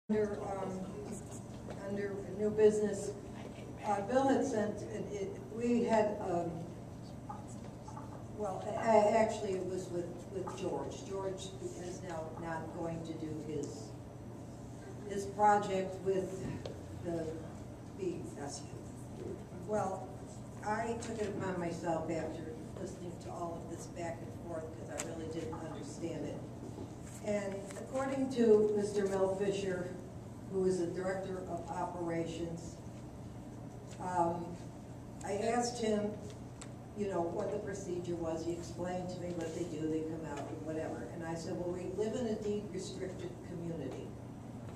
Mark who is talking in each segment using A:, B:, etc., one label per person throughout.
A: Under new business, Bill had sent, we had, well, actually it was with George. George is now not going to do his project with the BSU. Well, I took it upon myself after listening to all of this back and forth because I really didn't understand it. And according to Mr. Mel Fisher, who is the Director of Operations, I asked him, you know, what the procedure was. He explained to me what they do, they come out and whatever. And I said, well, we live in a deed-restricted community.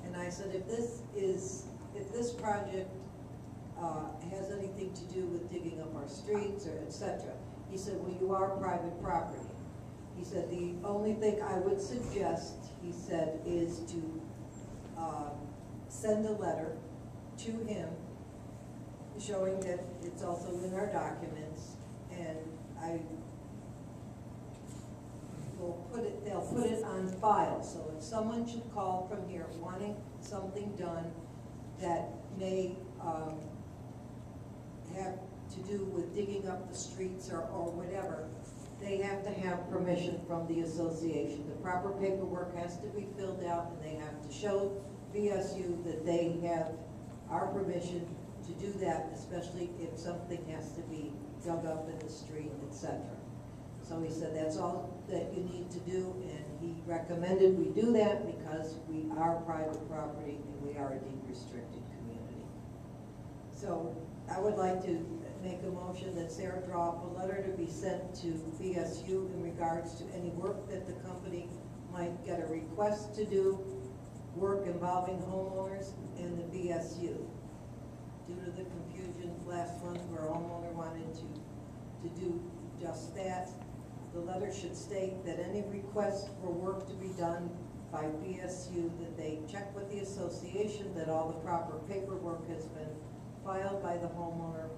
A: And I said, if this project has anything to do with digging up our streets or etc. He said, well, you are private property. He said, the only thing I would suggest, he said, is to send a letter to him showing that it's also in our documents, and they'll put it on file. So if someone should call from here wanting something done that may have to do with digging up the streets or whatever, they have to have permission from the association. The proper paperwork has to be filled out, and they have to show VSU that they have our permission to do that, especially if something has to be dug up in the street, etc. So he said that's all that you need to do, and he recommended we do that because we are private property and we are a deed restricted community. So I would like to make a motion that Sarah draw up a letter to be sent to VSU in regards to any work that the company might get a request to do, work involving homeowners and the VSU. Due to the confusion last month where a homeowner wanted to do just that, the letter should state that any request for work to be done by VSU, that they check with the association that all the proper paperwork has been filed by the homeowner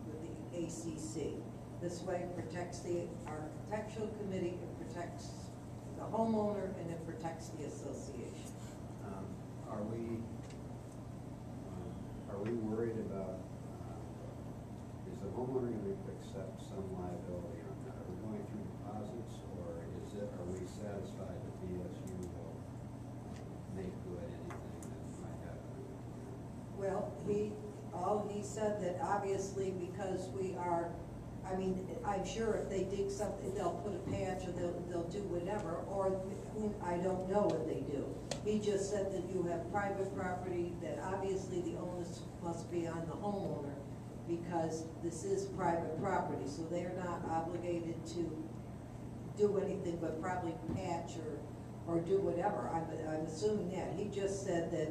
A: with the ACC. This way it protects the architectural committee, it protects the homeowner, and it protects the association.
B: Are we worried about, is the homeowner going to accept some liability on that? Are we going through deposits, or are we satisfied that VSU will make good anything that might happen?
A: Well, he said that obviously because we are, I mean, I'm sure if they dig something, they'll put a patch or they'll do whatever, or I don't know what they do. He just said that you have private property, that obviously the onus must be on the homeowner because this is private property, so they're not obligated to do anything but probably patch or do whatever. I'm assuming that. He just said that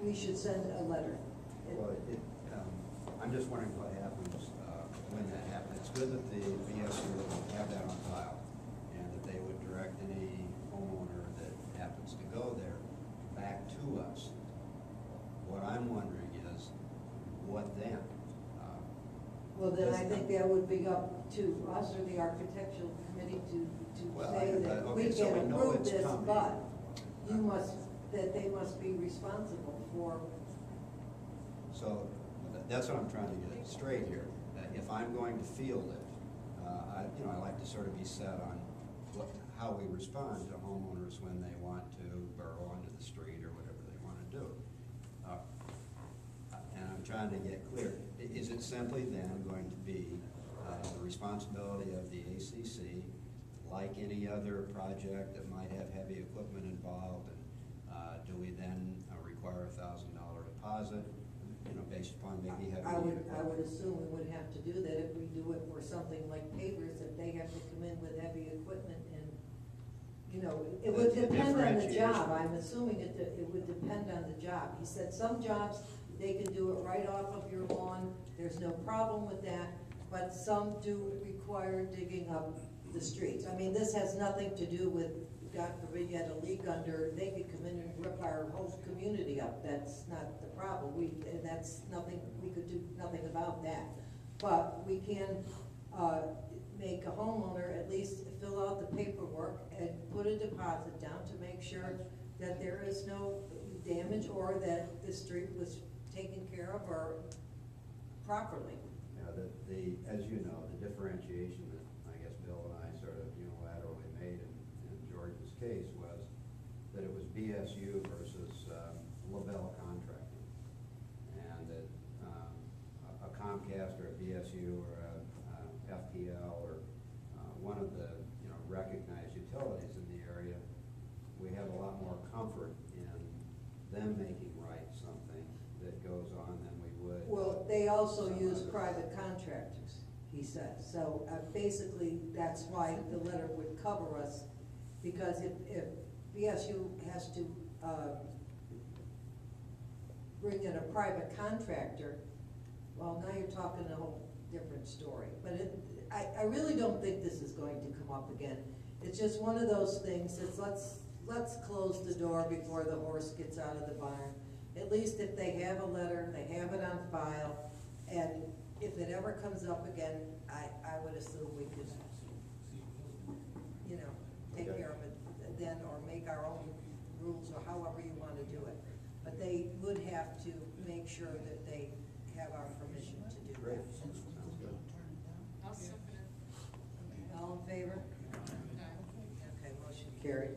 A: we should send a letter.
B: Well, I'm just wondering what happens when that happens. It's good that the VSU will have that on file, and that they would direct any homeowner that happens to go there back to us. What I'm wondering is, what then?
A: Well, then I think that would be up to us or the architectural committee to say that
B: okay,
A: we
B: so
A: can
B: we
A: approve this,
B: coming.
A: but that they must be responsible for.
B: So that's what I'm trying to get straight here. That if I'm going to field it, I like to sort of be set on how we respond to homeowners when they want to burrow onto the street or whatever they want to do. And I'm trying to get clear. Is it simply then going to be the responsibility of the ACC, like any other project that might have heavy equipment involved, and do we then require a $1,000 deposit? Based upon maybe heavy equipment.
A: I would assume we would have to do that if we do it for something like pavers, if they have to come in with heavy equipment, and it would depend on the job. I'm assuming it would depend on the job. He said some jobs they can do it right off of your lawn. There's no problem with that, but some do require digging up the streets. I mean, this has nothing to do with, God forbid you had a leak under, they could come in and rip our whole community up. That's not the problem. That's nothing, we could do nothing about that. But we can make a homeowner at least fill out the paperwork and put a deposit down to make sure that there is no damage or that the street was taken care of or properly.
B: Yeah, as you know, the differentiation that I guess Bill and I sort of unilaterally made in George's case was that it was BSU versus LaBelle Contracting. And that a Comcast or a BSU or a FPL or one of the recognized utilities in the area, we have a lot more comfort in them making right something that goes on than we would.
A: Well, they also use private contractors, he said. So basically, that's why the letter would cover us, because if BSU has to bring in a private contractor, well, now you're talking a whole different story. But I really don't think this is going to come up again. It's just one of those things that's let's close the door before the horse gets out of the barn. At least if they have a letter, they have it on file, and if it ever comes up again, I would assume we could, take care of it then, or make our own rules, or however you want to do it. But they would have to make sure that they have our permission to do
B: Great.
A: that.
B: Sounds good.
C: I'll second it.
A: All in favor?
C: No.
A: Okay, motion carried.